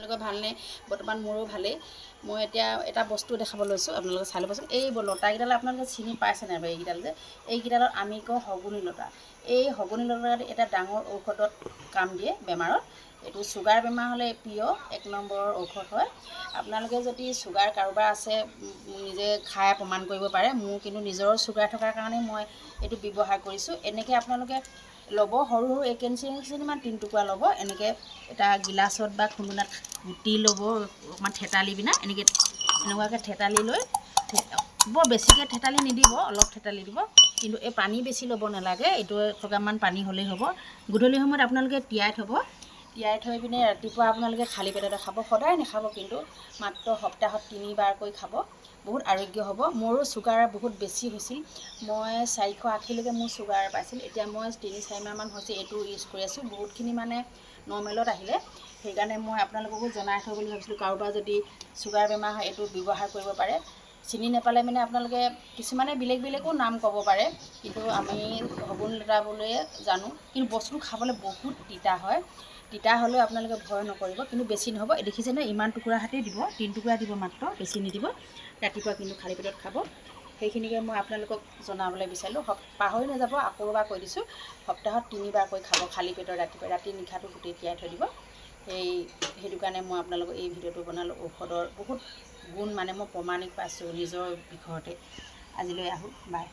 আপোনালোকৰ ভালনে? বৰ্তমান মোৰো ভালেই। মই এতিয়া এটা বস্তু দেখাব লৈছোঁ, আপোনালোকে চাই ল'বচোন। এই লতাকেইডাল আপোনালোকে চিনি পাইছে নাই বাৰু? এইকেইডাল যে এইকেইডালত আমি কওঁ শগুনী লতা। এই শগুনী লতাত এটা ডাঙৰ ঔষধত কাম দিয়ে বেমাৰত। এইটো চুগাৰ বেমাৰ হ'লে প্ৰিয় 1 নম্বৰৰ ঔষধ হয়। আপোনালোকে যদি চুগাৰ কাৰোবাৰ আছে নিজে খাই প্ৰমাণ কৰিব পাৰে। মোৰ কিন্তু নিজৰ চুগাৰ থকাৰ কাৰণে মই এইটো ব্যৱহাৰ কৰিছোঁ। এনেকৈ আপোনালোকে ল'ব, সৰু সৰু 1 কেজিমান 3 টুকুৰা ল'ব। এনেকৈ এটা গিলাচত বা খুন্দনাত গুটি ল'ব, অকণমান থেতালি পিনে এনেকুৱাকৈ থেতালি লৈ, বৰ বেছিকৈ থেতালি নিদিব, অলপ থেতালি দিব। কিন্তু এই পানী বেছি ল'ব নালাগে, এইটো 1 কাপমান পানী হ'লেই হ'ব। গধূলি সময়ত আপোনালোকে তিয়াই থ'ব। তিয়াই থৈ পিনে ৰাতিপুৱা আপোনালোকে খালী পেটতে খাব। সদায় নাখাব, কিন্তু মাত্ৰ সপ্তাহত 3 বাৰকৈ খাব। বহুত আৰোগ্য হ'ব। মোৰো চুগাৰ বহুত বেছি হৈছিল। মই 480লৈকে মোৰ চুগাৰ পাইছিল। এতিয়া মই 3-4 মাহমান হৈছে এইটো ইউজ কৰি আছোঁ। বহুতখিনি মানে নৰ্মেলত আহিলে। সেইকাৰণে মই আপোনালোককো জনাই থওঁ বুলি ভাবিছিলোঁ, কাৰোবাৰ যদি চুগাৰ বেমাৰ হয় এইটো ব্যৱহাৰ কৰিব পাৰে। চিনি নাপালে মানে আপোনালোকে কিছুমানে বেলেগো নাম ক'ব পাৰে, কিন্তু আমি শগুনী লতা বুলিয়ে জানো। কিন্তু বস্তুটো খাবলৈ বহুত তিতা হয়। তিতা হ'লেও আপোনালোকে ভয় নকৰিব, কিন্তু বেছি নহ'ব। দেখিছেনে ইমান টুকুৰা হাতেই দিব, 3 টুকুৰা দিব মাত্ৰ, বেছি নিদিব। ৰাতিপুৱা কিন্তু খালী পেটত খাব। সেইখিনিকে মই আপোনালোকক জনাবলৈ বিচাৰিলোঁ। পাহৰি নাযাব, আকৌ এবাৰ কৈ দিছোঁ, সপ্তাহত 3 বাৰকৈ খাব খালী পেটত ৰাতিপুৱা। ৰাতি নিশাটো গোটেই তিয়াই থৈ দিব। সেইটো কাৰণে মই আপোনালোকক এই ভিডিঅ'টো বনালোঁ। ঔষধৰ বহুত গুণ মানে মই প্ৰমাণিক পাইছোঁ নিজৰ বিষয়তে। আজিলৈ আহোঁ, বাই।